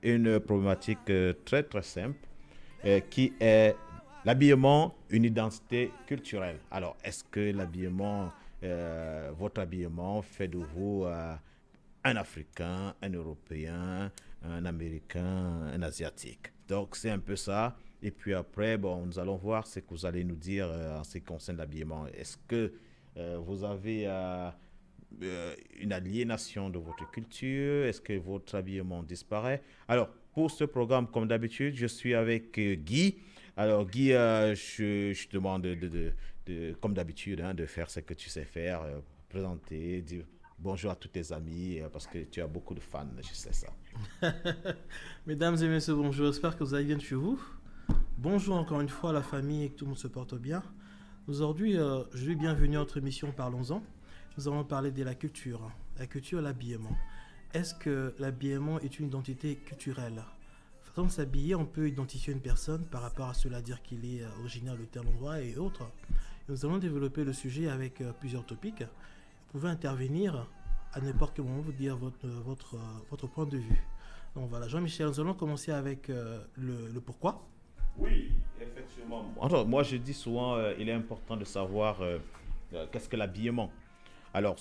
Une problématique très très simple qui est l'habillement, une identité culturelle. Alors, est-ce que l'habillement, votre habillement fait de vous un Africain, un Européen, un Américain, un Asiatique? Donc, c'est un peu ça. Et puis après, bon, nous allons voir ce que vous allez nous dire en ce qui concerne l'habillement. Est-ce que vous avez une aliénation de votre culture? Est-ce que votre habillement disparaît? Alors, pour ce programme, comme d'habitude, je suis avec Guy. Alors, Guy, je te demande, comme d'habitude, hein, de faire ce que tu sais faire, présenter, dire bonjour à tous tes amis, parce que tu as beaucoup de fans, je sais ça. Mesdames et messieurs, bonjour. J'espère que vous allez bien chez vous. Bonjour encore une fois à la famille et que tout le monde se porte bien. Aujourd'hui, je dis bienvenue à notre émission Parlons-en. Nous allons parler de la culture et l'habillement. Est-ce que l'habillement est une identité culturelle? Façon de s'habiller, on peut identifier une personne par rapport à cela, dire qu'il est originaire de tel endroit et autres. Nous allons développer le sujet avec plusieurs topics. Vous pouvez intervenir à n'importe quel moment, vous dire votre point de vue. Donc voilà, Jean-Michel, nous allons commencer avec le pourquoi. Oui, effectivement. Alors, moi, je dis souvent, il est important de savoir qu'est-ce que l'habillement. Alors,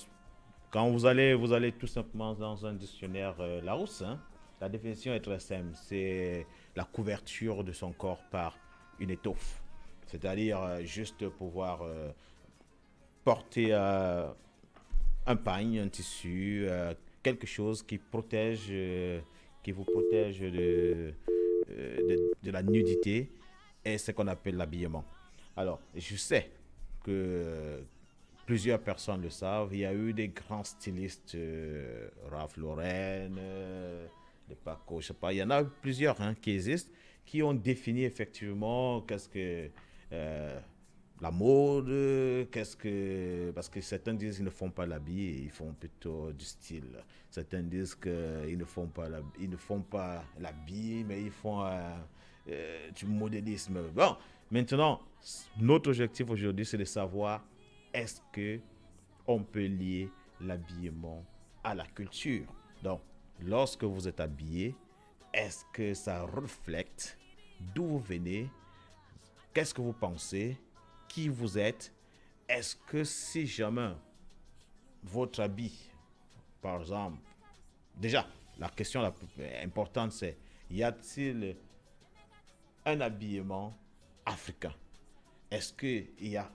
quand vous allez tout simplement dans un dictionnaire Larousse, hein, la définition est très simple. C'est la couverture de son corps par une étoffe. C'est-à-dire juste pouvoir porter un pagne, un tissu, quelque chose qui protège, qui vous protège de la nudité et ce qu'on appelle l'habillement. Alors, je sais que plusieurs personnes le savent. Il y a eu des grands stylistes, Ralph Lauren, de Paco, je sais pas. Il y en a plusieurs hein, qui existent, qui ont défini effectivement qu'est-ce que la mode, qu'est-ce que... Parce que certains disent qu'ils ne font pas l'habit, ils font plutôt du style. Certains disent qu'ils ne font pas l'habit, mais ils font du modélisme. Bon, maintenant, notre objectif aujourd'hui, c'est de savoir est-ce que on peut lier l'habillement à la culture. Donc, lorsque vous êtes habillé, est-ce que ça reflète d'où vous venez, qu'est-ce que vous pensez, qui vous êtes? Est-ce que si jamais votre habit, par exemple, déjà, la question la plus importante c'est, y a-t-il un habillement africain? Est-ce qu'il y a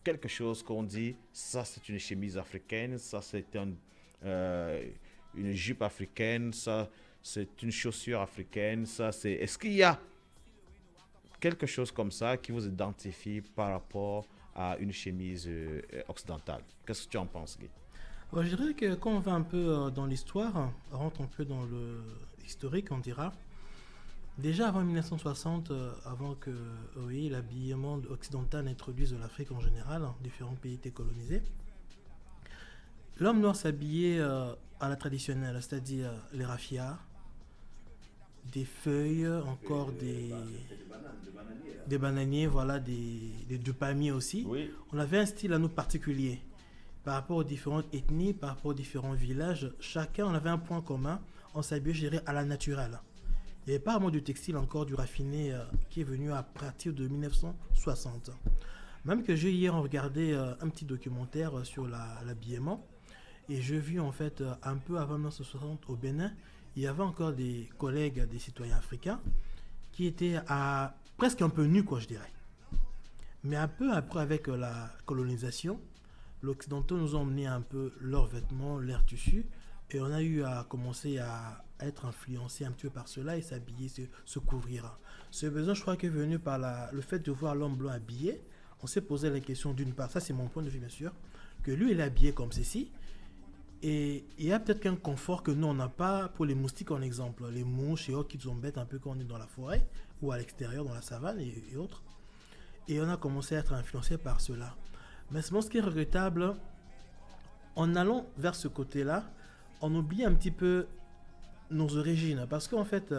quelque chose qu'on dit, ça c'est une chemise africaine, ça c'est une jupe africaine, ça c'est une chaussure africaine, ça c'est... Est-ce qu'il y a quelque chose comme ça qui vous identifie par rapport à une chemise occidentale? Qu'est-ce que tu en penses, Guy? Bon, je dirais que quand on va un peu dans l'histoire, on rentre un peu dans le historique, on dira. Déjà avant 1960, avant que oui, l'habillement occidental introduise de l'Afrique en général, hein, différents pays étaient colonisés, l'homme noir s'habillait à la traditionnelle, c'est-à-dire les raffias, des feuilles, encore des bananiers, voilà, du palmier aussi. Oui. On avait un style à nous particulier. Par rapport aux différentes ethnies, par rapport aux différents villages, chacun on avait un point commun, on s'habillait, je dirais, à la naturelle. Il n'y avait pas vraiment du textile encore, du raffiné qui est venu à partir de 1960. Même que j'ai hier regardé un petit documentaire sur l'habillement et j'ai vu en fait un peu avant 1960 au Bénin, il y avait encore des collègues, des citoyens africains qui étaient presque un peu nus, quoi, je dirais. Mais un peu après, avec la colonisation, les Occidentaux nous ont emmené un peu leurs vêtements, leurs tissus, et on a eu à commencer à être influencé un petit peu par cela et s'habiller, se couvrir. Ce besoin, je crois, qui est venu par le fait de voir l'homme blanc habillé. On s'est posé la question d'une part, ça c'est mon point de vue bien sûr, que lui il est habillé comme ceci, et il y a peut-être qu'un confort que nous on n'a pas pour les moustiques en exemple, les mouches et autres qui nous embêtent un peu quand on est dans la forêt ou à l'extérieur dans la savane et autres. Et on a commencé à être influencé par cela. Mais ce qui est regrettable, en allant vers ce côté-là, on oublie un petit peu nos origines. Parce qu'en fait,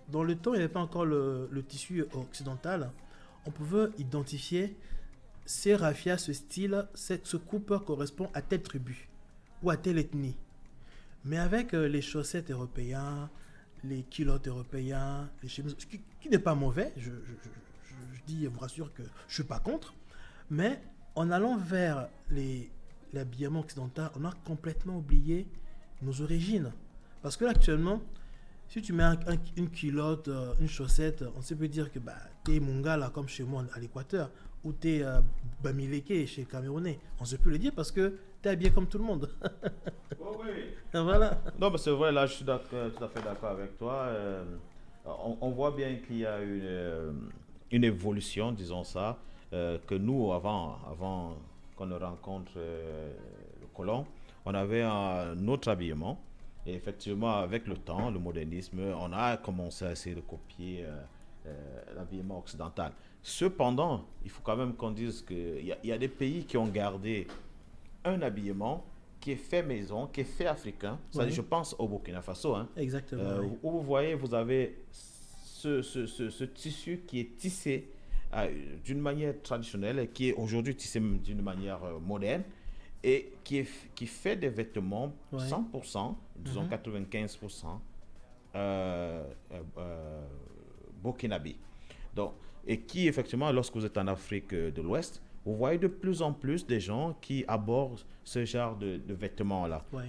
dans le temps, il n'y avait pas encore le tissu occidental. On pouvait identifier ces raffias, ce style, ce coupe correspond à telle tribu ou à telle ethnie. Mais avec les chaussettes européennes, les culottes européens, les chemises, qui n'est pas mauvais, je dis, je vous rassure que je ne suis pas contre, mais en allant vers l'habillement occidental, on a complètement oublié nos origines. Parce que là, actuellement, si tu mets une culotte, une chaussette, on se peut dire que t'es Mongala comme chez moi à l'Équateur, ou t'es Bamileke chez les Camerounais. On se peut le dire parce que t'es habillé comme tout le monde. Oh oui. Voilà. Non, mais c'est vrai, là, je suis tout à fait d'accord avec toi. On voit bien qu'il y a une évolution, disons ça, que nous, avant qu'on ne rencontre le colon, on avait un autre habillement. Et effectivement, avec le temps, le modernisme, on a commencé à essayer de copier l'habillement occidental. Cependant, il faut quand même qu'on dise qu'il y a des pays qui ont gardé un habillement qui est fait maison, qui est fait africain. Oui. Je pense au Burkina Faso. Hein. Exactement. Oui. Où vous voyez, vous avez ce tissu qui est tissé d'une manière traditionnelle et qui est aujourd'hui tissé d'une manière moderne et qui fait des vêtements 100%, disons 95%, burkinabé. Donc, et qui, effectivement, lorsque vous êtes en Afrique de l'Ouest, vous voyez de plus en plus des gens qui abordent ce genre de vêtements-là. Oui.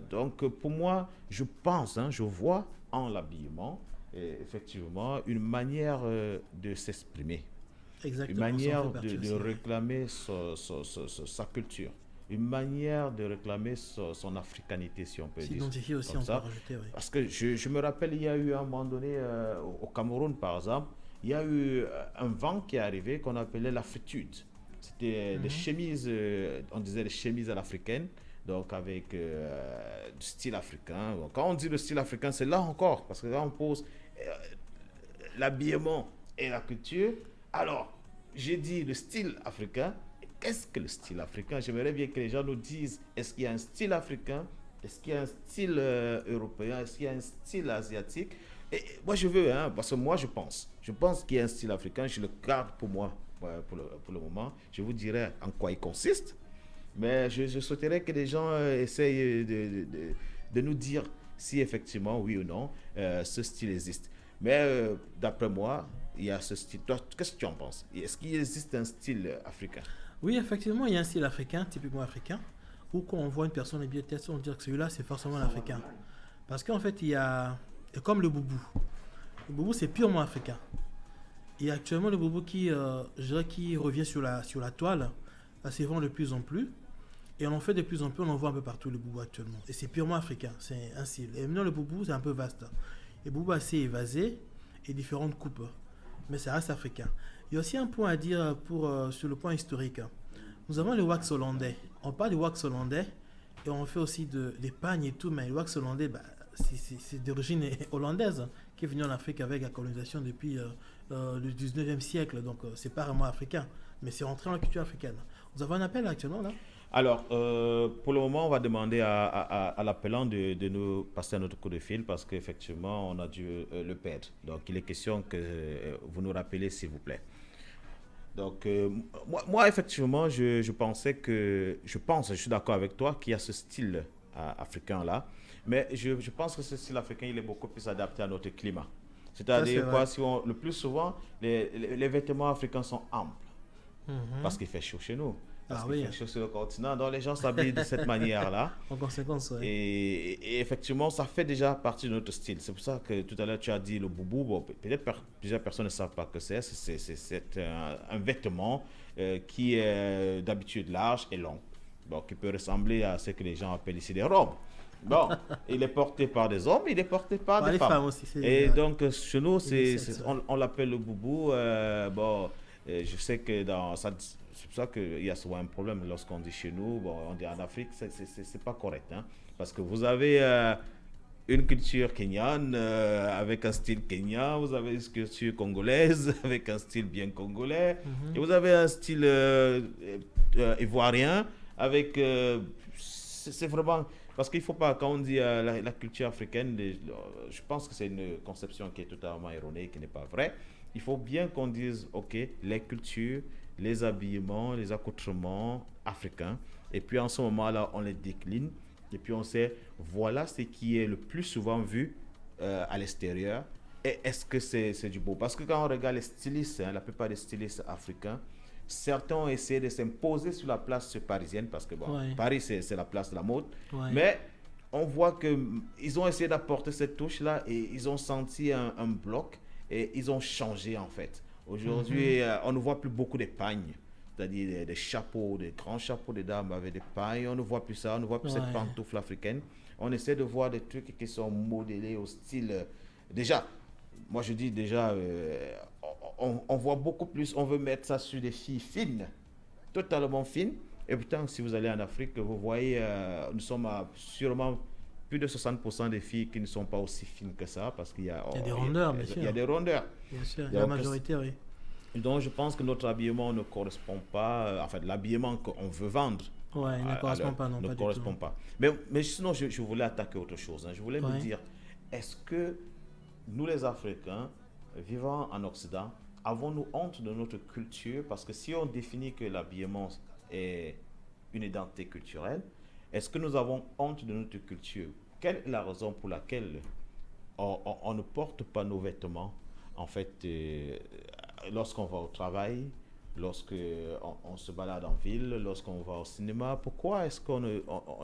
Donc, pour moi, je pense, je vois en l'habillement, effectivement, une manière de s'exprimer. Exactement. Une manière de réclamer sa culture. Une manière de réclamer son africanité, si on peut dire. S'identifier aussi, on peut rajouter, oui. Parce que je me rappelle, il y a eu à un moment donné, au Cameroun, par exemple, il y a eu un vent qui est arrivé qu'on appelait la fritude. C'était des chemises, on disait des chemises à l'africaine, donc avec du style africain. Donc, quand on dit le style africain, c'est là encore, parce que là on pose l'habillement et la culture. Alors, j'ai dit le style africain. Qu'est-ce que le style africain? J'aimerais bien que les gens nous disent, est-ce qu'il y a un style africain? Est-ce qu'il y a un style européen? Est-ce qu'il y a un style asiatique? Et moi, je veux, parce que moi, je pense qu'il y a un style africain. Je le garde pour moi, pour le moment. Je vous dirai en quoi il consiste. Mais je souhaiterais que les gens essayent de nous dire si effectivement, oui ou non, ce style existe. Mais d'après moi, il y a ce style. Toi, qu'est-ce que tu en penses? Est-ce qu'il existe un style africain? Oui, effectivement, il y a un style africain, typiquement africain, où quand on voit une personne habillée de telle sorte, on dit que celui-là, c'est forcément l'africain. Parce qu'en fait, il y a... Comme le boubou. Le boubou, c'est purement africain. Et actuellement, le boubou qui revient sur la toile, se vend de plus en plus. Et on en fait de plus en plus, on en voit un peu partout, le boubou actuellement. Et c'est purement africain, c'est un style. Et maintenant, le boubou, c'est un peu vaste. Le boubou assez évasé et différentes coupes. Mais ça reste africain. Il y a aussi un point à dire sur le point historique. Nous avons le wax hollandais. On parle du wax hollandais et on fait aussi des pagnes et tout, mais le wax hollandais, c'est d'origine hollandaise qui est venu en Afrique avec la colonisation depuis le 19e siècle. Donc, c'est pas vraiment africain, mais c'est rentré dans la culture africaine. Nous avons un appel actuellement là? Alors, pour le moment, on va demander à l'appelant de nous passer un autre coup de fil parce qu'effectivement, on a dû le perdre. Donc, il est question que vous nous rappelez, s'il vous plaît. Donc, moi, effectivement, je suis d'accord avec toi qu'il y a ce style africain-là, mais je pense que ce style africain, il est beaucoup plus adapté à notre climat. C'est-à-dire, le plus souvent, les vêtements africains sont amples parce qu'il fait chaud chez nous. Parce qu'il fait chaud sur le continent, donc les gens s'habillent de cette manière-là. En conséquence, oui. Et effectivement, ça fait déjà partie de notre style. C'est pour ça que tout à l'heure, tu as dit le boubou. Bon, peut-être plusieurs personnes ne savent pas que c'est. C'est un vêtement qui est d'habitude large et long. Donc, qui peut ressembler à ce que les gens appellent ici des robes. Bon, il est porté par des hommes, il est porté par des femmes aussi. Et donc, chez nous, on l'appelle le boubou. Je sais que c'est pour ça qu'il y a souvent un problème lorsqu'on dit chez nous, on dit en Afrique, c'est pas correct. Parce que vous avez une culture kenyane avec un style kenyan, vous avez une culture congolaise avec un style bien congolais, et vous avez un style ivoirien avec... c'est vraiment... Parce qu'il ne faut pas, quand on dit la culture africaine, je pense que c'est une conception qui est totalement erronée, qui n'est pas vraie. Il faut bien qu'on dise, OK, les cultures, les habillements, les accoutrements africains. Et puis en ce moment-là, on les décline. Et puis on sait, voilà ce qui est le plus souvent vu à l'extérieur. Et est-ce que c'est du beau? Parce que quand on regarde les stylistes, hein, la plupart des stylistes africains, certains ont essayé de s'imposer sur la place parisienne, parce que bon, Ouais. Paris, c'est la place de la mode. Ouais. Mais on voit qu'ils ont essayé d'apporter cette touche-là et ils ont senti un bloc et ils ont changé en fait. Mhm. Aujourd'hui, on ne voit plus beaucoup de pagnes, c'est-à-dire des chapeaux, des grands chapeaux de dames avec des pagnes. On ne voit plus ça, on ne voit plus cette Ouais. pantoufle africaine. On essaie de voir des trucs qui sont modelés au style. Déjà, moi je dis déjà, on voit beaucoup plus, on veut mettre ça sur des filles fines, totalement fines. Et pourtant, si vous allez en Afrique, vous voyez, nous sommes à sûrement plus de 60% des filles qui ne sont pas aussi fines que ça, parce qu'il y a, Il y a des oh, rondeurs, bien il y a sûr. des rondeurs. Bien sûr. La Donc, majorité, oui. donc, je pense que notre habillement ne correspond pas, en fait, l'habillement qu'on veut vendre Ouais, il ne correspond pas, non, ne pas du tout. correspond pas. Mais sinon, je voulais attaquer autre chose, hein. Je voulais me Ouais. dire, est-ce que nous, les Africains, vivant en Occident, avons-nous honte de notre culture? Parce que si on définit que l'habillement est une identité culturelle, est-ce que nous avons honte de notre culture? Quelle est la raison pour laquelle on ne porte pas nos vêtements, en fait, lorsqu'on va au travail, lorsqu'on on se balade en ville, lorsqu'on va au cinéma? Pourquoi est-ce qu'on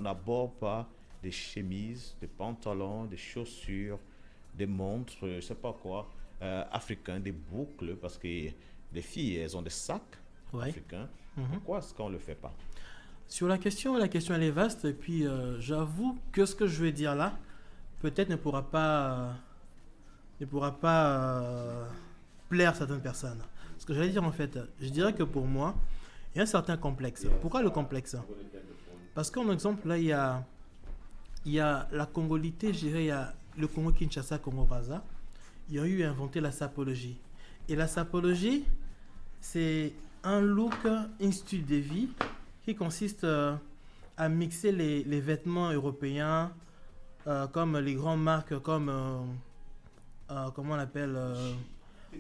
n'aborde pas des chemises, des pantalons, des chaussures, des montres, je ne sais pas quoi, africains, des boucles? Parce que les filles, elles ont des sacs Ouais. africains. Mhm. Pourquoi est-ce qu'on ne le fait pas? Sur la question elle est vaste. Et puis, j'avoue que ce que je vais dire là, peut-être ne pourra pas plaire à certaines personnes. Ce que j'allais dire en fait, je dirais que pour moi, il y a un certain complexe. Pourquoi le complexe? Parce qu'en exemple, là, il y a la congolité, je dirais, il y a le Congo-Kinshasa, Congo-Braza. Ils ont eu inventé la sapologie. Et la sapologie, c'est un look, un style de vie qui consiste à mixer les vêtements européens comme les grandes marques comme comment on appelle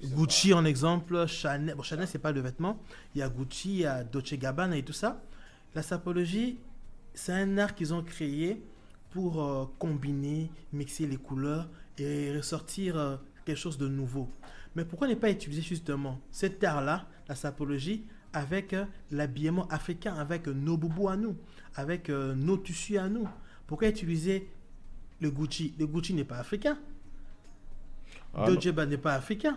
Gucci en exemple, Chanel. Bon, Chanel c'est pas de vêtements. Il y a Gucci, il y a Dolce Gabbana et tout ça. La sapologie, c'est un art qu'ils ont créé pour combiner, mixer les couleurs et ressortir quelque chose de nouveau. Mais pourquoi ne pas utiliser justement cet art-là, la sapologie, avec l'habillement africain, avec nos boubous à nous, avec nos tissus à nous? Pourquoi utiliser le Gucci? Le Gucci n'est pas africain. Ah, non. Dolce Gabbana n'est pas africain.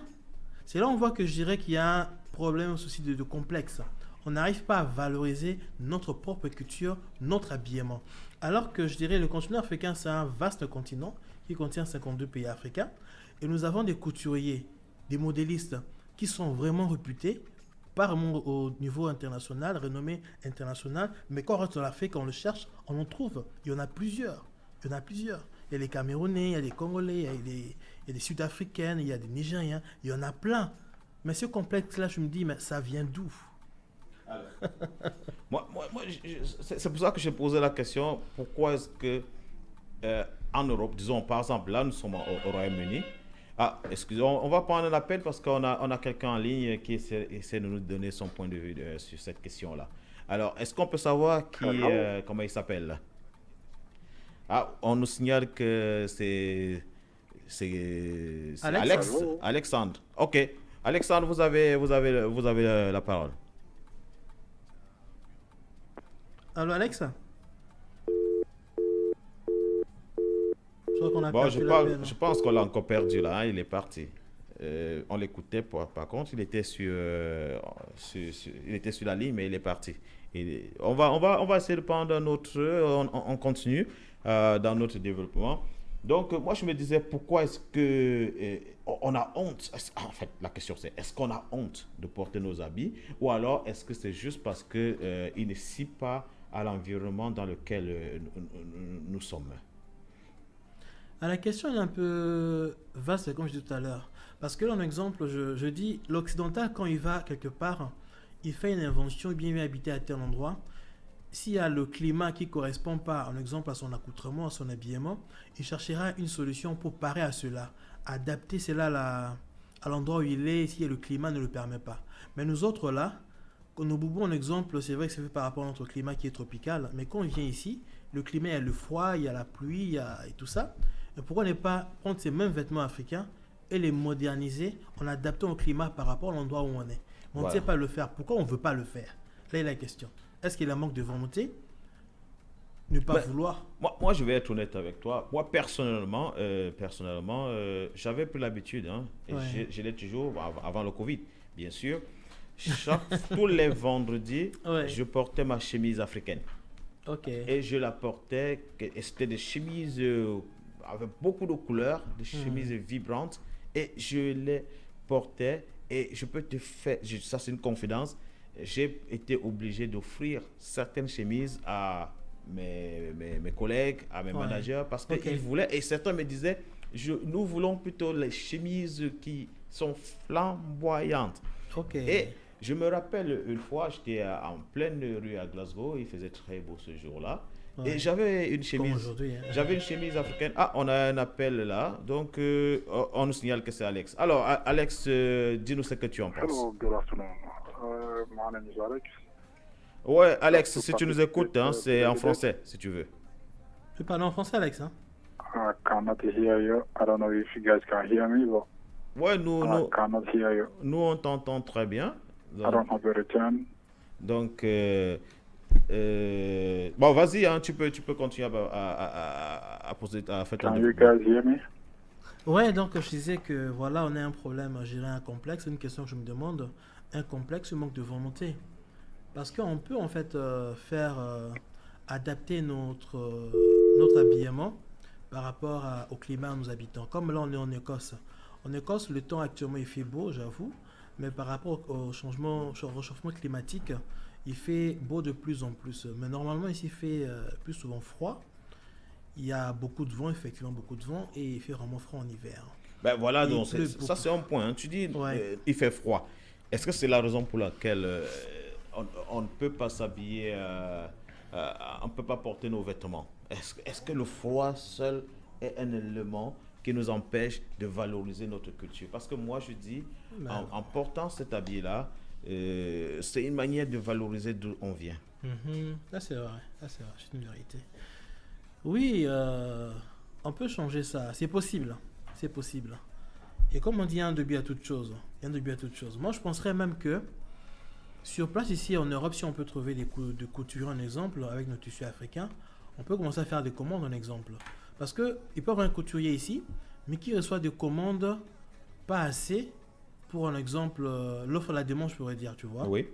C'est là où on voit que je dirais qu'il y a un problème, un souci de complexe. On n'arrive pas à valoriser notre propre culture, notre habillement. Alors que je dirais le continent africain, c'est un vaste continent qui contient 52 pays africains. Et nous avons des couturiers, des modélistes qui sont vraiment réputés, pas vraiment au niveau international, renommé international, mais quand on reste dans l'Afrique, on le cherche, on en trouve. Il y en a plusieurs. Il y en a plusieurs. Il y a les Camerounais, il y a les Congolais, il y a des Sud-Africaines, il y a des Nigériens, il y en a plein. Mais ce complexe-là, je me dis, mais ça vient d'où? C'est pour ça que j'ai posé la question, pourquoi est-ce que en Europe, disons par exemple, là nous sommes au Royaume-Uni. Ah, excusez, on va prendre un appel parce qu'on a quelqu'un en ligne qui essaie de nous donner son point de vue sur cette question-là. Alors, est-ce qu'on peut savoir comment il s'appelle? Ah, on nous signale que c'est Alex? Alexandre. Ok, Alexandre, vous avez la parole. Allô, Alex? Je crois qu'on a Bon, perdu l'appel. je pense qu'on l'a encore perdu là, hein, il est parti. On l'écoutait, par contre, il était il était sur la ligne, mais il est parti. On va essayer de prendre un autre, on continue dans notre développement. Donc, moi, je me disais, pourquoi est-ce que on a honte? En fait, la question c'est, est-ce qu'on a honte de porter nos habits? Ou alors, est-ce que c'est juste parce qu'il ne scie pas à l'environnement dans lequel nous sommes? Ah, la question est un peu vaste, comme je disais tout à l'heure. Parce que là, en exemple, je dis, l'occidental, quand il va quelque part, il fait une invention, bien il vient habiter à tel endroit. s'il y a le climat qui ne correspond pas, en exemple, à son accoutrement, à son habillement, il cherchera une solution pour parer à cela, adapter cela à l'endroit où il est, si le climat ne le permet pas. Mais nous autres, là, quand nous boubons un exemple, c'est vrai que c'est fait par rapport à notre climat qui est tropical, mais quand on vient ici, le climat, il y a le froid, il y a la pluie, et tout ça. Et pourquoi ne pas prendre ces mêmes vêtements africains et les moderniser en adaptant au climat par rapport à l'endroit où on est? Mais on ne Voilà. sait pas le faire. Pourquoi on ne veut pas le faire? Là est la question. Est-ce qu'il y a un manque de volonté? Ne pas Ben, vouloir? moi, je vais être honnête avec toi. Moi, j'avais pris l'habitude, hein, et Ouais. je l'ai toujours avant le Covid, bien sûr. Tous les vendredis, Ouais. je portais ma chemise africaine. Ok. Et je la portais, et c'était des chemises avec beaucoup de couleurs, des chemises vibrantes, et je les portais, et je peux te faire, ça c'est une confidence, j'ai été obligé d'offrir certaines chemises à mes collègues, à mes Ouais. managers, parce Ok. qu'ils voulaient, et certains me disaient, nous voulons plutôt les chemises qui sont flamboyantes. Ok. Et je me rappelle une fois, j'étais en pleine rue à Glasgow, il faisait très beau ce jour-là, et Ouais. j'avais une Comme chemise, aujourd'hui, hein. africaine. Ah, on a un appel là, donc on nous signale que c'est Alex. Alors, Alex, dis-nous ce que tu en penses. Hello, good afternoon. My name is Alex. Ouais, Just Alex, to si tu nous écoutes, participate hein, to c'est the en debate. français, si tu veux. Tu parles en français, Alex, hein? I cannot hear you. I don't know if you guys can hear me, but Ouais, I cannot hear you. nous on t'entend très bien. I don't have a return. Donc, bon, vas-y, hein, tu peux continuer à poser, à faire ton Can you développement. guys hear me? Ouais, donc je disais que voilà, on a un problème à gérer un complexe. Une question que je me demande, un complexe ou manque de volonté? Parce qu'on peut en fait faire adapter notre habillement par rapport au climat où nous habitons. Comme là, on est en Écosse. En Écosse, le temps actuellement, il fait beau, j'avoue. Mais par rapport au réchauffement climatique, il fait beau de plus en plus. Mais normalement, ici, il fait plus souvent froid. Il y a beaucoup de vent, effectivement, beaucoup de vent. Et il fait vraiment froid en hiver. Ben voilà, Et il donc pleut ça beaucoup. c'est un point, hein. Tu dis, Ouais. il fait froid. Est-ce que c'est la raison pour laquelle on ne peut pas s'habiller, on ne peut pas porter nos vêtements? Est-ce que le froid seul est un élément qui nous empêche de valoriser notre culture? Parce que moi je dis, Ben, en portant cet habit-là, c'est une manière de valoriser d'où on vient. Là, c'est vrai. Là, c'est vrai. C'est une vérité. Oui, on peut changer ça. C'est possible. C'est possible. Et comme on dit, il y a un début à toute chose. Il y a un début à toute chose. Moi, je penserais même que sur place, ici en Europe, si on peut trouver de couture, un exemple, avec nos tissus africains, on peut commencer à faire des commandes, un exemple. Parce qu'il peut y avoir un couturier ici, mais qui reçoit des commandes pas assez pour, un exemple, l'offre à la demande, je pourrais dire, tu vois. Oui.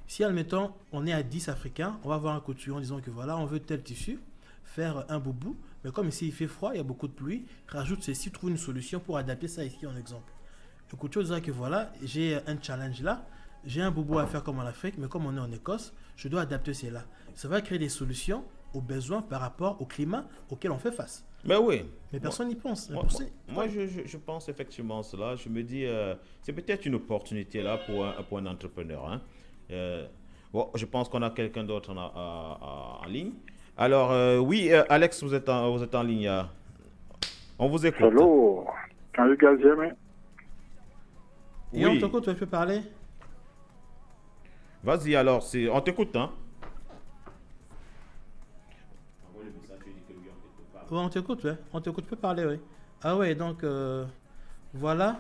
Si, admettons, on est à 10 Africains, on va voir un couturier en disant que voilà, on veut tel tissu, faire un boubou, mais comme ici il fait froid, il y a beaucoup de pluie, rajoute ceci, trouve une solution pour adapter ça ici en exemple. Le couturier dira que voilà, j'ai un challenge là, j'ai un boubou à faire comme en Afrique, mais comme on est en Écosse, je dois adapter cela. Ça va créer des solutions aux besoins par rapport au climat auquel on fait face. Mais oui. Mais Moi- personne n'y pense. moi, je pense effectivement cela. Je me dis, c'est peut-être une opportunité là pour un entrepreneur, hein. Bon, je pense qu'on a quelqu'un d'autre en ligne. Alors, oui, Alex, vous êtes en ligne. On vous écoute. Hello. Can you guys hear me? Et on Oui, t'écoute, tu peux parler? vas-y alors, on t'écoute, hein. Ouais, on t'écoute, ouais. On t'écoute, tu peux parler, oui. Ah ouais, donc voilà.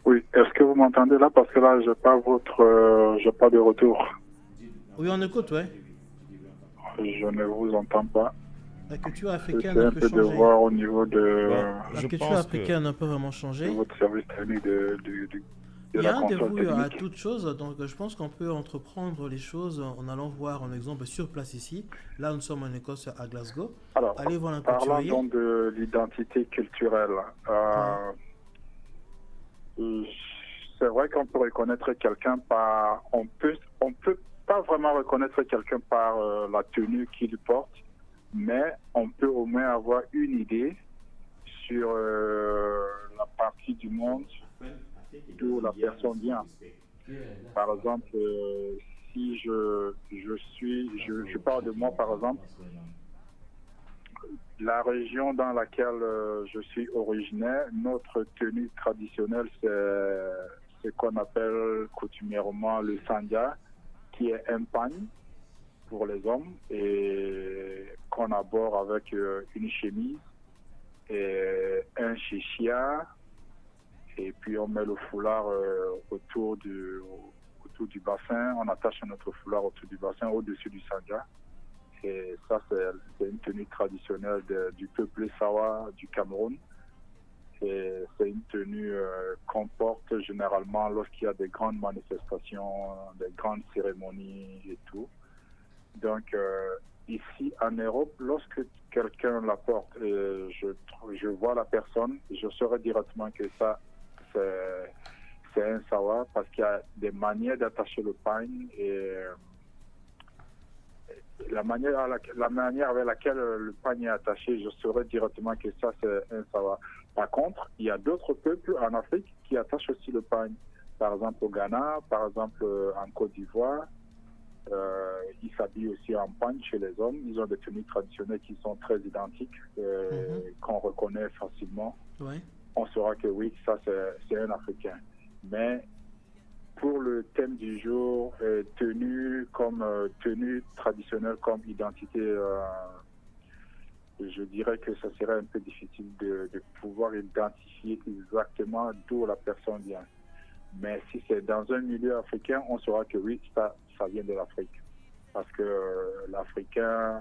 Oui. Est-ce que vous m'entendez là? Parce que là, j'ai pas de retour. Oui, on écoute, ouais. Je ne vous entends pas. La culture africaine J'essaie a un peu peu de changé. voir au niveau Bon, La je culture pense africaine n'a pas vraiment de changé. votre service technique de Il y la a un console dévoué à technique. toute chose, donc je pense qu'on peut entreprendre les choses en allant voir un exemple sur place ici. Là, nous sommes en Écosse, à Glasgow. Alors, Allez voir un parlant couturier. donc de l'identité culturelle, c'est vrai qu'on peut reconnaître quelqu'un par, on peut pas vraiment reconnaître quelqu'un par la tenue qu'il porte, mais on peut au moins avoir une idée sur la partie du monde d'où la personne vient. Par exemple, si je parle de moi par exemple, la région dans laquelle je suis originaire, notre tenue traditionnelle, c'est ce qu'on appelle coutumièrement le sandja, qui est un pagne pour les hommes et qu'on aborde avec une chemise et un chichia, et puis on met le foulard autour du bassin, on attache notre foulard autour du bassin, au-dessus du sandja. Et ça, c'est une tenue traditionnelle du peuple Sawa du Cameroun. Et c'est une tenue qu'on porte généralement lorsqu'il y a des grandes manifestations, des grandes cérémonies et tout. Donc, ici en Europe, lorsque quelqu'un la porte et je vois la personne, je saurais directement que ça, c'est un Sawa, parce qu'il y a des manières d'attacher le pagne et la manière avec laquelle le pagne est attaché, je saurais directement que ça, c'est un Sawa. Par contre, il y a d'autres peuples en Afrique qui attachent aussi le pagne. Par exemple au Ghana, par exemple en Côte d'Ivoire, ils s'habillent aussi en pagne chez les hommes. Ils ont des tenues traditionnelles qui sont très identiques, qu'on reconnaît facilement. Ouais. On saura que oui, ça c'est un Africain. Mais pour le thème du jour, tenue traditionnelle comme identité, je dirais que ça serait un peu difficile de pouvoir identifier exactement d'où la personne vient. Mais si c'est dans un milieu africain, on saura que oui, ça vient de l'Afrique. Parce que l'Africain,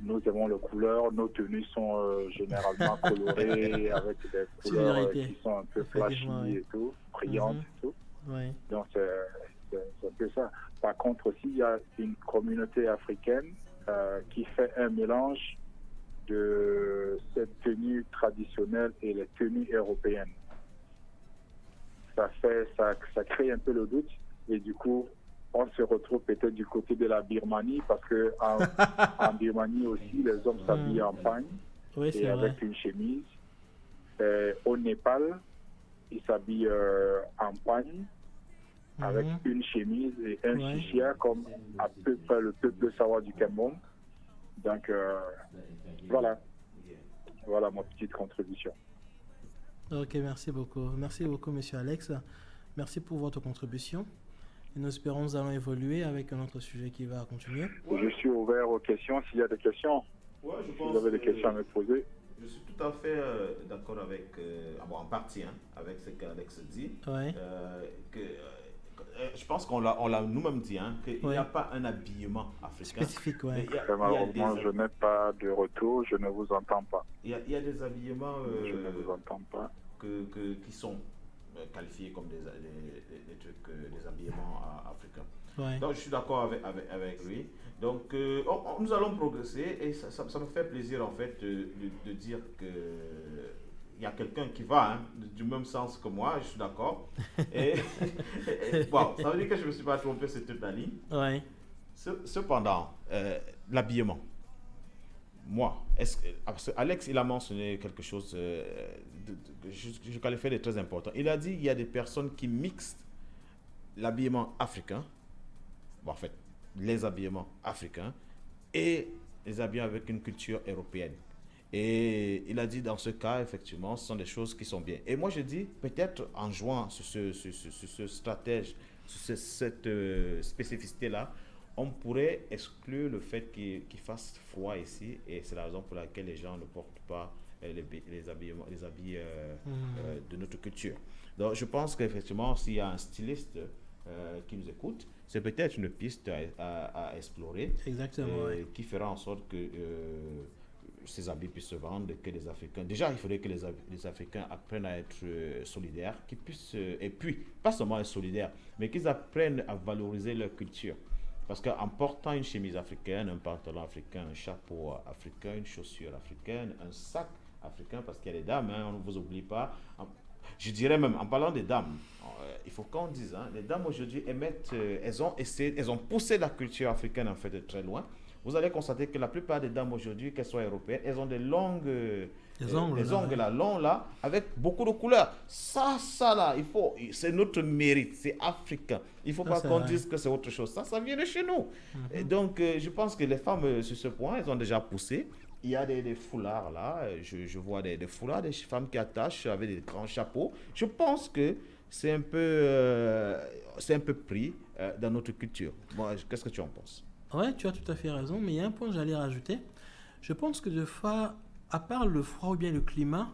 nous aimons les couleurs, nos tenues sont généralement colorées avec des couleurs qui sont un peu flashy et tout, brillantes et tout. Ouais. Donc c'est un peu ça. Par contre aussi, il y a une communauté africaine qui fait un mélange de cette tenue traditionnelle et les tenues européennes. Ça crée un peu le doute et du coup on se retrouve peut-être du côté de la Birmanie, parce que en Birmanie aussi les hommes s'habillent en pagne et avec une chemise. Au Népal, ils s'habillent en pagne avec une chemise et un chichia, comme à peu près le peuple Sawa du Cameroun. Donc voilà ma petite contribution. Ok, merci beaucoup. Merci beaucoup, monsieur Alex. Merci pour votre contribution. Et nous espérons que nous allons évoluer avec un autre sujet qui va continuer. Je suis ouvert aux questions. S'il y a des questions, je si vous avez des questions à me poser. Je suis tout à fait d'accord avec, en partie, avec ce qu'Alex dit. Ouais. Je pense qu'on l'a nous-mêmes dit, qu'il n'y a pas un habillement africain. Spécifique, ouais. Malheureusement, je n'ai pas de retour, je ne vous entends pas. Il y a des habillements je ne vous entends pas. qui sont qualifiés comme des habillements africains. Ouais. Donc je suis d'accord avec lui. Donc nous allons progresser et ça me fait plaisir en fait de dire que il y a quelqu'un qui va du même sens que moi, je suis d'accord. Et bon, ça veut dire que je ne me suis pas trompé sur toute la ligne. Ouais. Cependant, l'habillement. Moi, parce que Alex, il a mentionné quelque chose je qualifie de très important. Il a dit qu'il y a des personnes qui mixent l'habillement africain, en fait, les habillements africains et les habillements avec une culture européenne. Et il a dit dans ce cas, effectivement, ce sont des choses qui sont bien. Et moi, je dis, peut-être en jouant sur ce stratège, sur cette spécificité-là, on pourrait exclure le fait qu'il fasse froid ici. Et c'est la raison pour laquelle les gens ne portent pas les habits de notre culture. Donc, je pense qu'effectivement, s'il y a un styliste qui nous écoute, c'est peut-être une piste à explorer. Exactement, qui fera en sorte que ces habits puissent se vendre, que les Africains... Déjà, il faudrait que les Africains apprennent à être solidaires, qu'ils puissent... et puis, pas seulement être solidaires, mais qu'ils apprennent à valoriser leur culture. Parce qu'en portant une chemise africaine, un pantalon africain, un chapeau africain, une chaussure africaine, un sac africain, parce qu'il y a des dames, on ne vous oublie pas. Je dirais même, en parlant des dames, il faut qu'on dise, les dames aujourd'hui elles ont poussé la culture africaine en fait de très loin. vous allez constater que la plupart des dames aujourd'hui, qu'elles soient européennes, elles ont des longues... Les ongles, là, longs là, avec beaucoup de couleurs. Ça là, c'est notre mérite, c'est africain. Il ne faut pas qu'on dise que c'est autre chose. Ça vient de chez nous. Et donc, je pense que les femmes, sur ce point, elles ont déjà poussé. Il y a des foulards là, je vois des foulards, des femmes qui attachent avec des grands chapeaux. Je pense que c'est un peu pris dans notre culture. Moi, qu'est-ce que tu en penses? Ouais, tu as tout à fait raison, mais il y a un point que j'allais rajouter. Je pense que des fois, à part le froid ou bien le climat,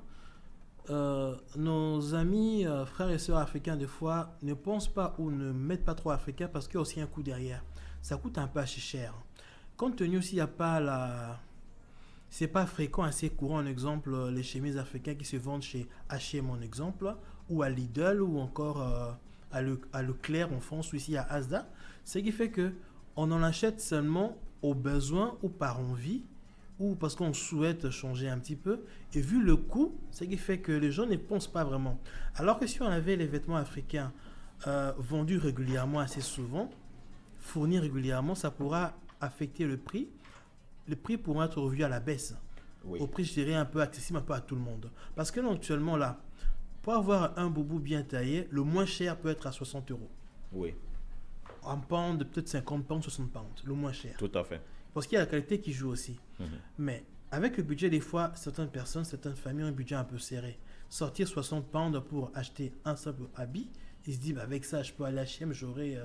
nos amis, frères et sœurs africains, des fois, ne pensent pas ou ne mettent pas trop africain parce qu'il y a aussi un coût derrière. Ça coûte un peu assez cher. Compte tenu aussi, il n'y a pas la... C'est pas fréquent, assez courant, en exemple, les chemises africaines qui se vendent chez H&M, en exemple, ou à Lidl, ou encore à Leclerc en France, ou ici à Asda. Ce qui fait que on en achète seulement au besoin ou par envie, ou parce qu'on souhaite changer un petit peu. Et vu le coût, ce qui fait que les gens ne pensent pas vraiment. Alors que si on avait les vêtements africains vendus régulièrement, assez souvent, fournis régulièrement, ça pourra affecter le prix. Le prix pourra être revu à la baisse. Oui. Au prix, je dirais, un peu accessible, un peu à tout le monde. Parce que là, actuellement, là, pour avoir un boubou bien taillé, le moins cher peut être à 60 euros. Oui. Un pound, peut-être 50 pounds, 60 pounds, le moins cher. Tout à fait. Parce qu'il y a la qualité qui joue aussi. Mais avec le budget, des fois, certaines personnes, certaines familles ont un budget un peu serré. Sortir 60 pounds pour acheter un simple habit, ils se disent, bah, avec ça, je peux aller à H&M, j'aurai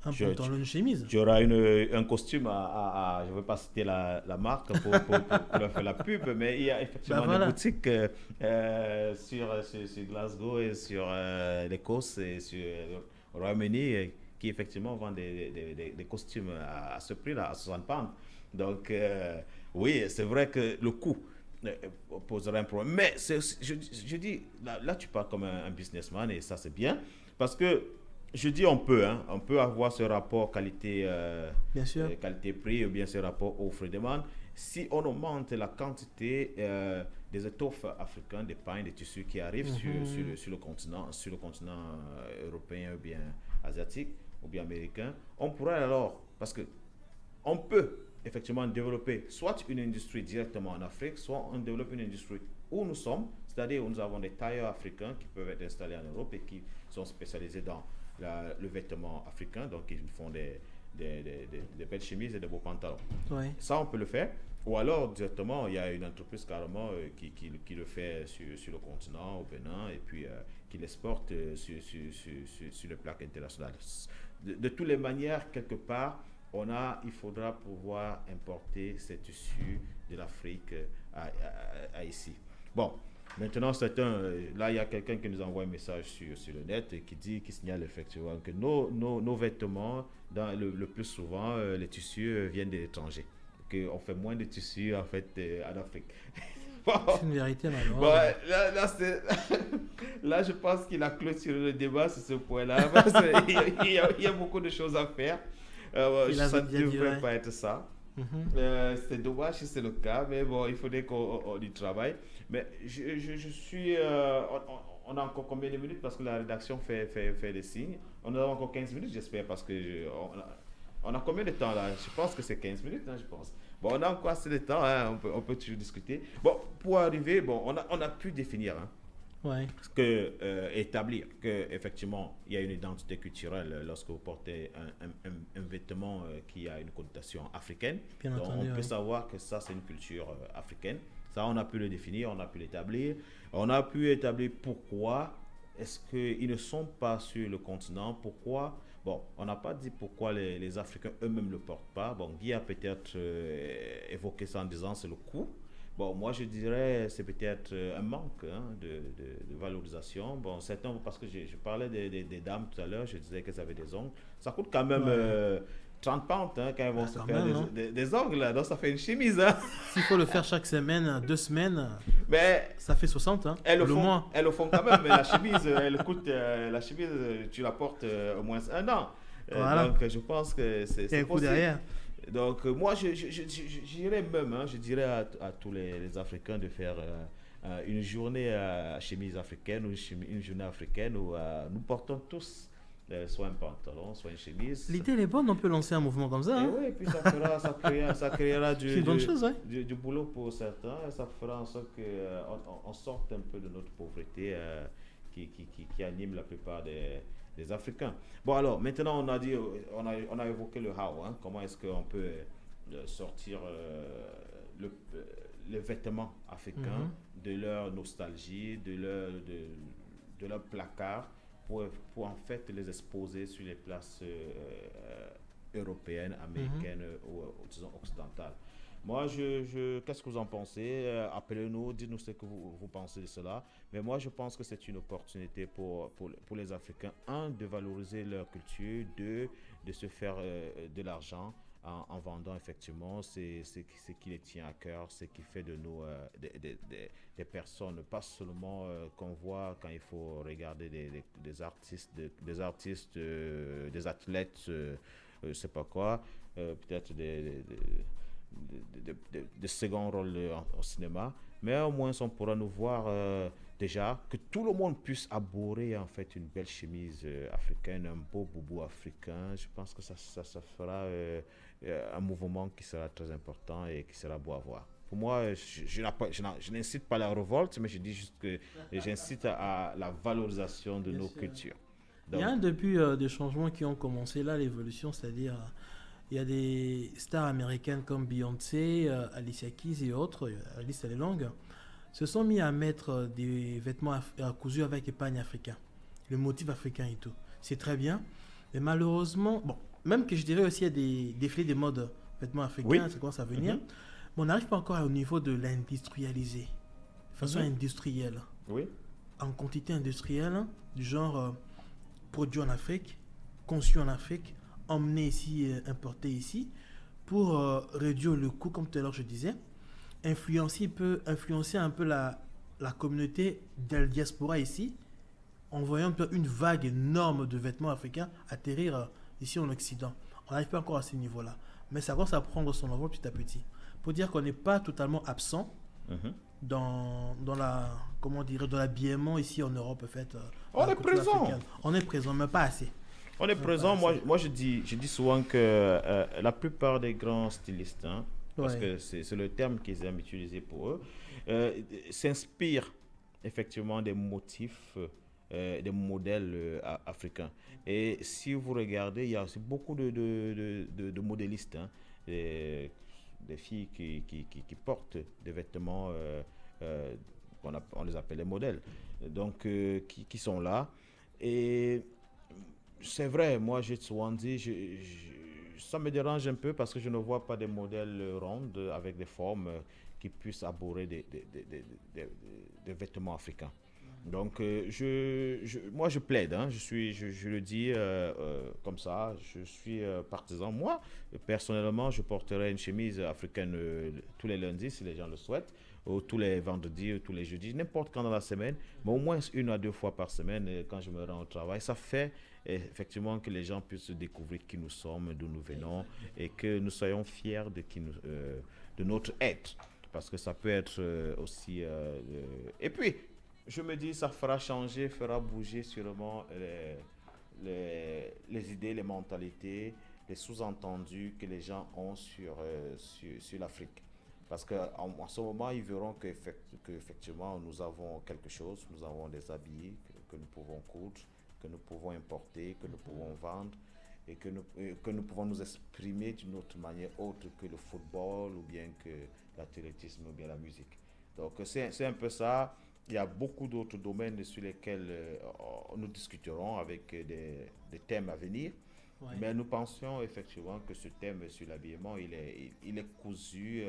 un pantalon, une chemise. Tu auras un costume je ne veux pas citer la marque pour leur faire la pub, mais il y a effectivement des boutiques sur Glasgow et sur l'Écosse et sur le Royaume-Uni qui effectivement vendent des costumes à ce prix-là, à 60 pounds. Donc, oui, c'est vrai que le coût poserait un problème. Mais je dis, là, tu parles comme un businessman et ça, c'est bien. Parce que je dis on peut avoir ce rapport qualité-prix ou bien ce rapport offre-demande. Si on augmente la quantité des étoffes africaines, des pains, des tissus qui arrivent sur le continent européen ou bien asiatique ou bien américain, on pourrait alors, parce que on peut effectivement développer soit une industrie directement en Afrique, soit on développe une industrie où nous sommes, c'est-à-dire où nous avons des tailleurs africains qui peuvent être installés en Europe et qui sont spécialisés dans le vêtement africain, donc ils font des belles chemises et des beaux pantalons. Ouais. Ça, on peut le faire. Ou alors, directement, il y a une entreprise carrément qui le fait sur le continent, au Bénin, et puis qui l'exporte sur le plaque international. De toutes les manières, quelque part, il faudra pouvoir importer ces tissus de l'Afrique à ici. Bon. Maintenant, là, il y a quelqu'un qui nous envoie un message sur le net et qui signale effectivement que nos vêtements, le plus souvent, les tissus viennent de l'étranger. Qu'on fait moins de tissus, en fait, en Afrique. Bon. C'est une vérité, malheureusement. Bon, là, je pense qu'il a clôturé le débat sur ce point-là. Parce qu'il y a beaucoup de choses à faire. Ça ne devrait pas être ça. C'est dommage si c'est le cas, mais bon, il faudrait qu'on y travaille. Mais je suis... on a encore combien de minutes parce que la rédaction fait des signes. On a encore 15 minutes, j'espère, parce que on a combien de temps là? Je pense que c'est 15 minutes, hein, je pense. Bon, on a encore assez de temps, hein, on peut toujours discuter. Bon, pour arriver, bon, on a pu définir, hein, ouais. Établir qu'effectivement, il y a une identité culturelle lorsque vous portez un vêtement qui a une connotation africaine. Bien donc, entendu, on peut savoir que ça, c'est une culture africaine. Ça, on a pu le définir, on a pu l'établir. On a pu établir pourquoi est-ce qu'ils ne sont pas sur le continent. Pourquoi? Bon, on n'a pas dit pourquoi les Africains eux-mêmes ne le portent pas. Bon, Guy a peut-être évoqué ça en disant c'est le coût. Bon, moi je dirais c'est peut-être un manque de valorisation. Bon, certains, parce que je parlais des dames tout à l'heure, je disais qu'elles avaient des ongles. Ça coûte quand même 30 pounds quand elles vont se faire des ongles, donc ça fait une chemise. Hein. S'il faut le faire chaque semaine, 2 semaines, mais ça fait 60. Hein, elles le font quand même, mais la chemise, la chemise, tu la portes au moins 1 an. Voilà. Donc je pense que c'est un coup derrière. Donc moi, j'irais même, hein, je dirais à tous les Africains de faire une journée à chemise africaine ou une journée africaine où nous portons tous soit un pantalon, soit une chemise. L'idée elle est bonne, on peut lancer un mouvement comme ça. Et Hein. oui, puis ça créera C'est une bonne chose, ouais. du boulot pour certains. Et ça fera en sorte qu'on sorte un peu de notre pauvreté qui anime la plupart des Africains. Bon, alors, maintenant, on a évoqué le how. Hein, comment est-ce qu'on peut sortir le, les vêtements africains de leur nostalgie, de leur placard pour en fait les exposer sur les places européennes, américaines ou disons occidentales. Moi, qu'est-ce que vous en pensez? Appelez-nous, dites-nous ce que vous pensez de cela. Mais moi, je pense que c'est une opportunité pour les Africains, de valoriser leur culture, de se faire de l'argent en vendant effectivement ce qui les tient à cœur, ce qui fait de nous des personnes, pas seulement qu'on voit quand il faut regarder des artistes, des athlètes, je ne sais pas quoi, peut-être de second rôle au cinéma, mais au moins on pourra nous voir déjà, que tout le monde puisse abhorrer en fait une belle chemise africaine, un beau boubou africain. Je pense que ça fera un mouvement qui sera très important et qui sera beau à voir. Pour moi, je n'incite pas à la révolte, mais je dis juste que j'incite à la valorisation de nos cultures. Donc, il y a depuis des changements qui ont commencé là, l'évolution, c'est-à-dire il y a des stars américaines comme Beyoncé, Alicia Keys et autres, la liste elle est longue, se sont mis à mettre des vêtements cousus avec épargne africain, le motif africain et tout. C'est très bien, mais malheureusement, bon, même que je dirais aussi il y a des défilés de mode vêtements africains, ça commence à venir, mais on n'arrive pas encore au niveau de l'industrialiser, de façon industrielle, en quantité industrielle, du genre produit en Afrique, conçu en Afrique, emmené ici, importé ici, pour réduire le coût, comme tout à l'heure je disais, influencer un peu la communauté de la diaspora ici, en voyant une vague énorme de vêtements africains atterrir ici en Occident. On n'arrive pas encore à ce niveau-là, mais ça commence à prendre son envol petit à petit. Pour dire qu'on n'est pas totalement absent dans l'habillement ici en Europe, en fait. On est présent. On est présent, mais pas assez. On est présent. Moi, je dis souvent que la plupart des grands stylistes, parce que c'est le terme qu'ils aiment utiliser pour eux, s'inspirent effectivement des motifs, des modèles africains. Et si vous regardez, il y a aussi beaucoup de modélistes, des filles qui portent des vêtements, on les appelle les modèles, donc qui sont là. Et c'est vrai, moi j'ai souvent dit, ça me dérange un peu parce que je ne vois pas des modèles ronds avec des formes qui puissent abhorrer des vêtements africains. Donc moi je plaide, je le dis comme ça, je suis partisan. Moi, personnellement, je porterai une chemise africaine tous les lundis si les gens le souhaitent, ou tous les vendredis, ou tous les jeudis, n'importe quand dans la semaine, mais au moins 1 à 2 fois par semaine quand je me rends au travail. Ça fait effectivement que les gens puissent découvrir qui nous sommes, d'où nous venons, et que nous soyons fiers de notre être, parce que ça peut être aussi... Et puis, je me dis, ça fera bouger sûrement les idées, les mentalités, les sous-entendus que les gens ont sur l'Afrique. Parce qu'en ce moment, ils verront qu'effectivement, nous avons quelque chose, nous avons des habits que nous pouvons coudre, que nous pouvons importer, que nous pouvons vendre, et que nous pouvons nous exprimer d'une autre manière autre que le football, ou bien que l'athlétisme, ou bien la musique. Donc, c'est un peu ça. Il y a beaucoup d'autres domaines sur lesquels nous discuterons avec des thèmes à venir. Ouais. Mais nous pensions effectivement que ce thème sur l'habillement, il est cousu,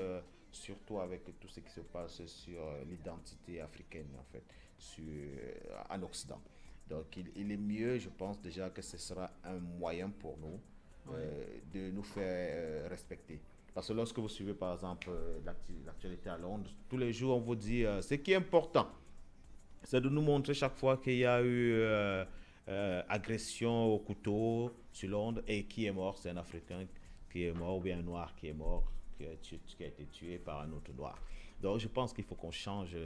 surtout avec tout ce qui se passe sur l'identité africaine, en fait, en Occident. Donc, il est mieux, je pense déjà que ce sera un moyen pour nous de nous faire respecter. Parce que lorsque vous suivez, par exemple, l'actualité à Londres, tous les jours, on vous dit ce qui est important, c'est de nous montrer chaque fois qu'il y a eu agression au couteau sur Londres, et qui est mort, c'est un Africain qui est mort, ou bien un Noir qui est mort, qui a été tué par un autre Noir. Donc, je pense qu'il faut qu'on change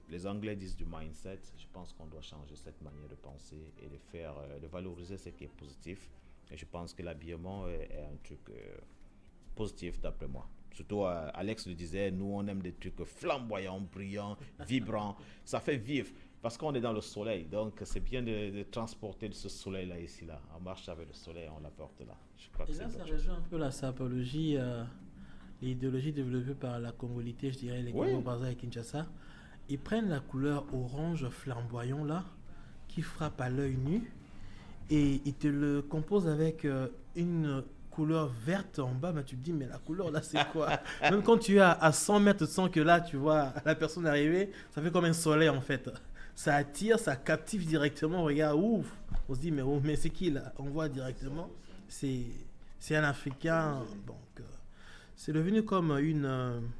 Les Anglais disent du mindset. Je pense qu'on doit changer cette manière de penser et de valoriser ce qui est positif. Et je pense que l'habillement est un truc positif d'après moi. Surtout, Alex le disait, nous on aime des trucs flamboyants, brillants, vibrants. Ça fait vivre parce qu'on est dans le soleil. Donc c'est bien de transporter ce soleil-là ici, là. On marche avec le soleil, on l'apporte là. Je crois que Et là, ça rejoint un peu la sapologie, l'idéologie développée par la congolité, je dirais, les Congo-Brazzaville et Kinshasa. Ils prennent la couleur orange flamboyant là, qui frappe à l'œil nu, et ils te le composent avec une couleur verte en bas. Mais tu te dis, mais la couleur là, c'est quoi? Même quand tu es à 100 mètres, tu sens que là, tu vois la personne arriver, ça fait comme un soleil en fait. Ça attire, ça captive directement. Regarde, ouf! On se dit, mais c'est qui là? On voit directement. C'est un Africain. Donc, c'est devenu comme une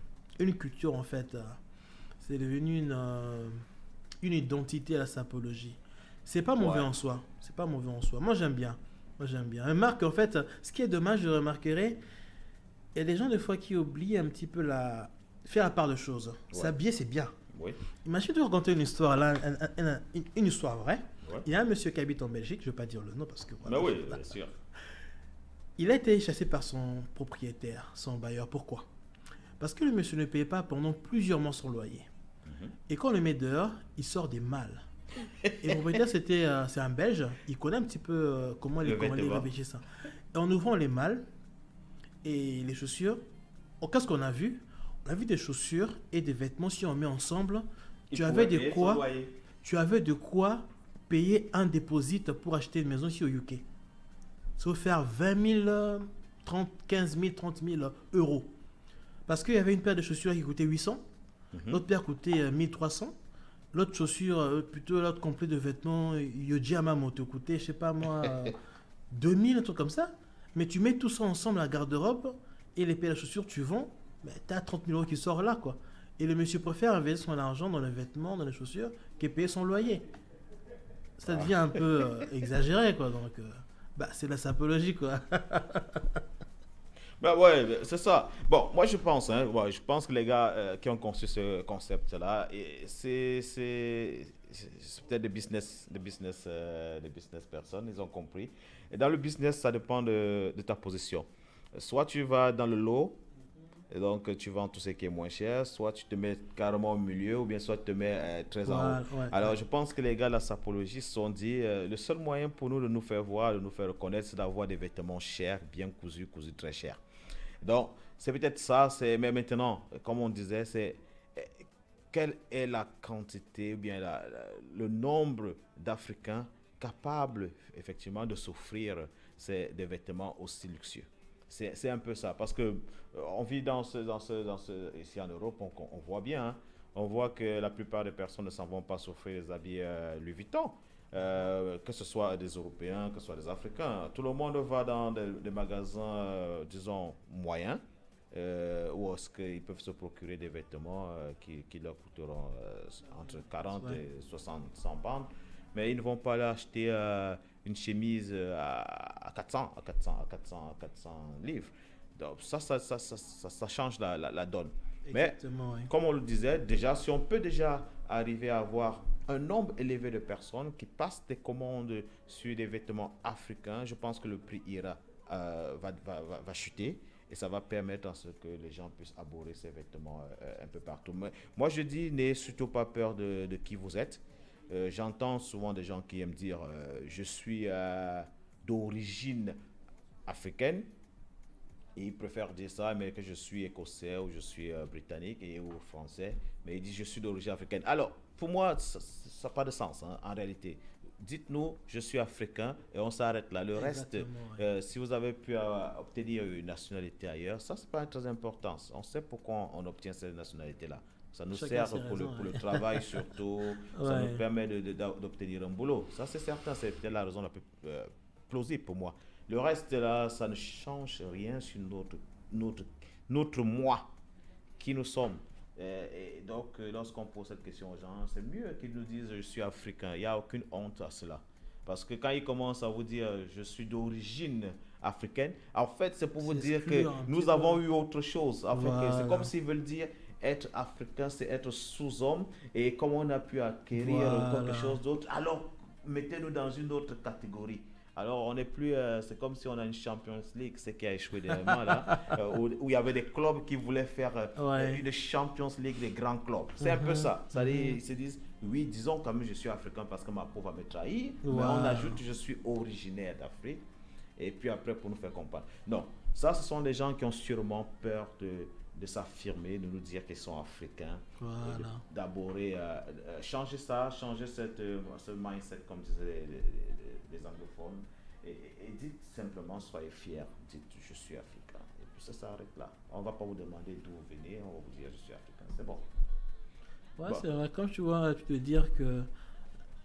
culture en fait. C'est devenu une identité à la sapologie. C'est pas mauvais en soi. C'est pas mauvais en soi. Moi j'aime bien. Remarque en fait, ce qui est dommage, je remarquerai, il y a des gens des fois qui oublient un petit peu faire la part de choses. S'habiller, c'est bien. Oui. Imagine de raconter une histoire là, une histoire vraie. Ouais. Il y a un monsieur qui habite en Belgique, je ne vais pas dire le nom parce que voilà. Mais oui, bien sûr. Il a été chassé par son propriétaire, son bailleur. Pourquoi? Parce que le monsieur ne payait pas pendant plusieurs mois son loyer. Et quand on le met dehors, il sort des mâles. Et le propriétaire, c'est un Belge. Il connaît un petit peu comment les réfléchissent ça. Et en ouvrant les mâles et les chaussures, qu'est-ce qu'on a vu? On a vu des chaussures et des vêtements. Si on met ensemble, tu avais de quoi payer un dépôt pour acheter une maison ici au UK. Ça va faire 20 000, 15 000, 30 000 euros. Parce qu'il y avait une paire de chaussures qui coûtait 800, l'autre paire coûtait 1300, l'autre chaussure, plutôt l'autre complet de vêtements, Yoji Yamamoto coûtait, je sais pas moi, 2000, un truc comme ça. Mais tu mets tout ça ensemble à la garde-robe et les paires de chaussures, tu vends, tu as 30 000 euros qui sortent là, quoi. Et le monsieur préfère investir son argent dans les vêtements, dans les chaussures, que payer son loyer. Ça devient un peu exagéré, quoi. Donc, c'est la sapologie, quoi. Ben ouais, c'est ça. Bon, moi je pense que les gars qui ont conçu ce concept-là, c'est peut-être des business personnes, ils ont compris. Et dans le business, ça dépend de ta position. Soit tu vas dans le lot, et donc tu vends tout ce qui est moins cher, soit tu te mets carrément au milieu, ou bien soit tu te mets très en haut. Alors je pense que les gars de la sapologie se sont dit, le seul moyen pour nous de nous faire voir, de nous faire reconnaître, c'est d'avoir des vêtements chers, bien cousus très chers. Donc, c'est peut-être ça, mais maintenant, comme on disait, c'est quelle est la quantité, ou bien le nombre d'Africains capables, effectivement, de s'offrir des vêtements aussi luxueux. C'est un peu ça, parce que on vit ici en Europe, on voit bien, hein, on voit que la plupart des personnes ne s'en vont pas s'offrir des habits Louis Vuitton. Que ce soit des Européens, que ce soit des Africains. Tout le monde va dans des magasins, disons, moyens, où est-ce qu'ils peuvent se procurer des vêtements qui leur coûteront entre 40 et 60, 100 pounds. Mais ils ne vont pas aller acheter une chemise à 400 livres. Donc ça change la donne. Mais, comme on le disait, déjà, si on peut déjà arriver à avoir un nombre élevé de personnes qui passent des commandes sur des vêtements africains, je pense que le prix va chuter et ça va permettre à ce que les gens puissent aborder ces vêtements un peu partout. Mais moi, je dis, n'ayez surtout pas peur de qui vous êtes. J'entends souvent des gens qui aiment dire je suis d'origine africaine. Et ils préfèrent dire ça, mais que je suis écossais ou je suis britannique ou français. Mais ils disent je suis d'origine africaine. Alors, pour moi, ça n'a pas de sens, hein, en réalité. Dites-nous, je suis africain et on s'arrête là. Le reste, si vous avez pu obtenir une nationalité ailleurs, ça, c'est pas très important. On sait pourquoi on obtient cette nationalité-là. Ça nous sert pour le travail surtout. Ça nous permet d'obtenir un boulot. Ça, c'est certain. C'est peut-être la raison la plus plausible pour moi. Le reste, là, ça ne change rien sur notre moi, qui nous sommes. Et donc, lorsqu'on pose cette question aux gens, c'est mieux qu'ils nous disent « je suis africain ». Il n'y a aucune honte à cela. Parce que quand ils commencent à vous dire « je suis d'origine africaine », en fait, c'est pour vous dire que nous avons eu autre chose. C'est comme s'ils veulent dire être africain, c'est être sous-homme. Et comme on a pu acquérir Voilà. quelque chose d'autre, alors mettez-nous dans une autre catégorie. Alors, on n'est plus. C'est comme si on a une Champions League, ce qui a échoué dernièrement, là, où il y avait des clubs qui voulaient faire Ouais. une Champions League des grands clubs. C'est un peu ça. C'est-à-dire, ils se disent, oui, disons quand même, je suis africain parce que ma peau va me trahir, mais on Wow. ajoute, je suis originaire d'Afrique, et puis après, pour nous faire comprendre. Non, ça, ce sont des gens qui ont sûrement peur de s'affirmer, de nous dire qu'ils sont africains, Voilà. d'aborder, changer ça, changer ce mindset, comme disaient les anglophones, et dites simplement, soyez fiers, dites je suis africain. Et puis ça s'arrête là. On ne va pas vous demander d'où vous venez, on va vous dire je suis africain. C'est bon. Ouais, Bon. c'est vrai. Comme tu vois, tu peux dire que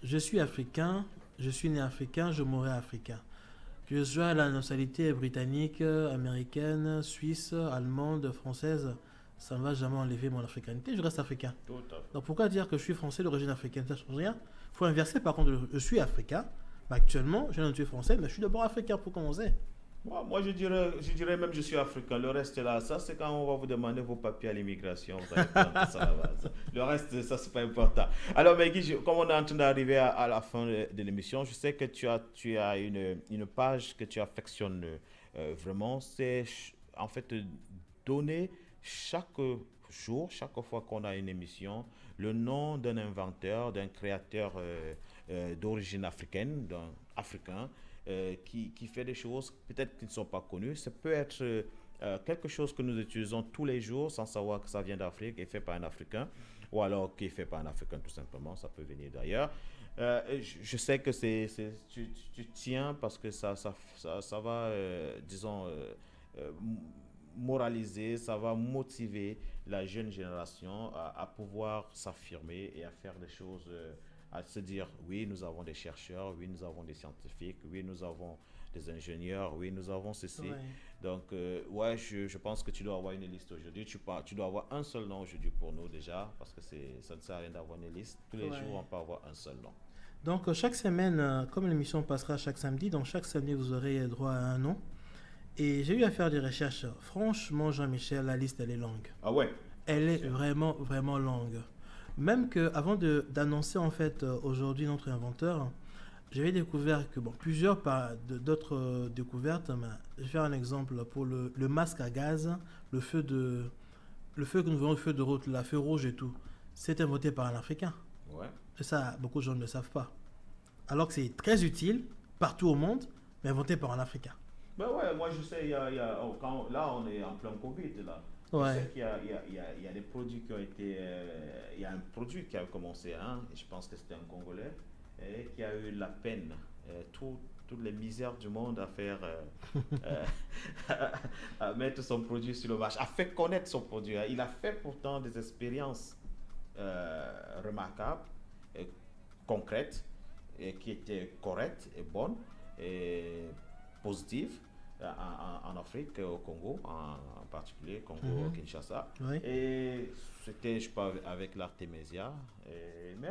je suis africain, je suis né africain, je mourrai africain. Que je sois à la nationalité britannique, américaine, suisse, allemande, française, ça ne va jamais enlever mon africanité, je reste africain. Tout à fait. Donc pourquoi dire que je suis français d'origine africaine, ça ne change rien. Il faut inverser par contre, je suis africain, bah, actuellement, je suis français, mais je suis d'abord africain pour commencer. Moi, je dirais même je suis africain. Le reste là, ça c'est quand on va vous demander vos papiers à l'immigration. Vous allez prendre ça là-bas. Le reste, ça c'est pas important. Alors Maggie, comme on est en train d'arriver à la fin de l'émission, je sais que tu as une page que tu affectionnes vraiment. C'est en fait donner chaque jour, chaque fois qu'on a une émission, le nom d'un inventeur, d'un créateur d'origine africaine, d'un africain qui fait des choses peut-être qui ne sont pas connues. Ça peut être quelque chose que nous utilisons tous les jours sans savoir que ça vient d'Afrique et fait par un Africain, ou alors qui est fait par un Africain tout simplement, ça peut venir d'ailleurs. Je sais que tu tiens parce que ça va, disons, euh, moraliser, ça va motiver la jeune génération à pouvoir s'affirmer et à faire des choses, à se dire, oui, nous avons des chercheurs, oui, nous avons des scientifiques, oui, nous avons des ingénieurs, oui, nous avons ceci. Ouais. Donc, ouais, je pense que tu dois avoir une liste aujourd'hui. Tu dois avoir un seul nom aujourd'hui pour nous déjà, parce que ça ne sert à rien d'avoir une liste. Tous les Ouais. jours, on peut avoir un seul nom. Donc chaque semaine, comme l'émission passera chaque samedi, donc chaque samedi vous aurez droit à un nom. Et j'ai eu à faire des recherches. Franchement, Jean-Michel, la liste elle est longue. Ah ouais? Elle est vraiment, vraiment longue. Même que avant d'annoncer en fait aujourd'hui notre inventeur, j'avais découvert que, bon, plusieurs d'autres découvertes, mais je vais faire un exemple pour le masque à gaz, le feu que nous voyons, le feu de route, la feu rouge et tout. C'est inventé par un Africain. Ouais. Et ça, beaucoup de gens ne le savent pas. Alors que c'est très utile partout au monde, mais inventé par un Africain. Ben ouais, moi je sais, là on est en plein Covid là. Ouais. Je sais qu'il y a des produits qui ont été. Il y a un produit qui a commencé, hein, et je pense que c'était un Congolais, et qui a eu la peine, toutes les misères du monde à faire. À mettre son produit sur le marché, a fait connaître son produit. Hein. Il a fait pourtant des expériences remarquables, concrètes, et qui étaient correctes et bonnes. Et positive en Afrique, au Congo en particulier, Congo, Kinshasa. Oui. Et c'était, je pense, avec l'Artemisia. Mais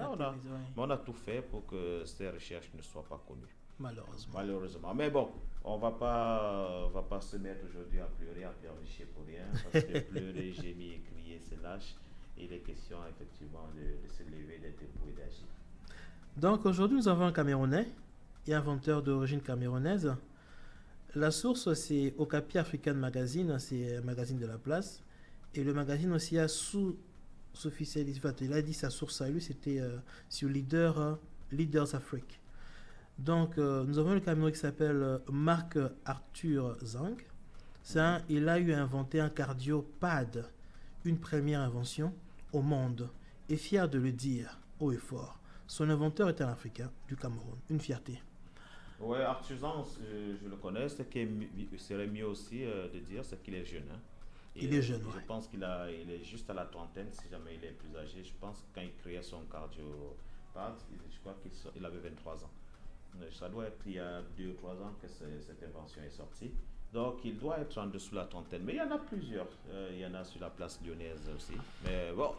on a tout fait pour que ces recherches ne soient pas connues. Malheureusement. Mais bon, on va pas se mettre aujourd'hui à pleurer, à pleurnicher pour rien, parce que pleurer, gémir, crier, c'est lâche. Il est question effectivement de se lever, d'être debout et d'agir. Donc aujourd'hui, nous avons un Camerounais et inventeur d'origine camerounaise. La source, c'est Okapi African Magazine, c'est un magazine de la place. Et le magazine aussi a sous-officialisé, il a dit sa source à lui, c'était sur Leaders Afrique. Donc, nous avons le Camerounais qui s'appelle Marc Arthur Zang. Il a eu inventé un cardiopad, une première invention au monde, et fier de le dire haut et fort. Son inventeur est un Africain du Cameroun, une fierté. Oui, Artisan, je le connais. Ce qui serait mieux aussi de dire, c'est qu'il est jeune. Hein. Il est jeune, Je ouais. pense il est juste à la trentaine, si jamais il est plus âgé. Je pense que quand il créait son cardiopad, je crois qu'il avait 23 ans. Ça doit être il y a 2 ou 3 ans que cette invention est sortie. Donc, il doit être en dessous de la trentaine. Mais il y en a plusieurs. Il y en a sur la place lyonnaise aussi. Mais bon,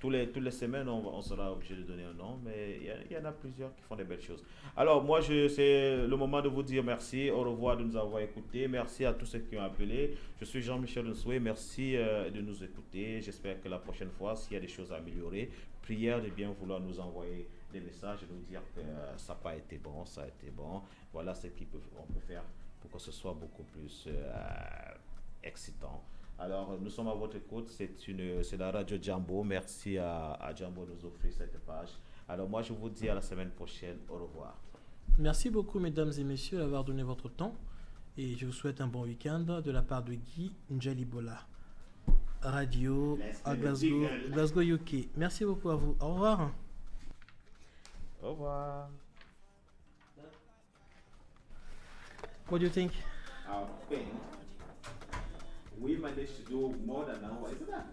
toutes les semaines, on sera obligé de donner un nom, mais il y en a plusieurs qui font des belles choses. Alors, moi, c'est le moment de vous dire merci, au revoir de nous avoir écoutés. Merci à tous ceux qui ont appelé. Je suis Jean-Michel Nsoué. Merci de nous écouter. J'espère que la prochaine fois, s'il y a des choses à améliorer, prière de bien vouloir nous envoyer des messages et nous dire que ça n'a pas été bon, ça a été bon. Voilà ce qu'on peut faire pour que ce soit beaucoup plus excitant. Alors, nous sommes à votre écoute. C'est la radio Jambo. Merci à Jambo de nous offrir cette page. Alors, moi, je vous dis à la semaine prochaine. Au revoir. Merci beaucoup, mesdames et messieurs, d'avoir donné votre temps. Et je vous souhaite un bon week-end de la part de Guy Njalibola. Radio à Glasgow, UK. Merci beaucoup à vous. Au revoir. Au revoir. What do you think? We managed to do more than an hour, isn't that?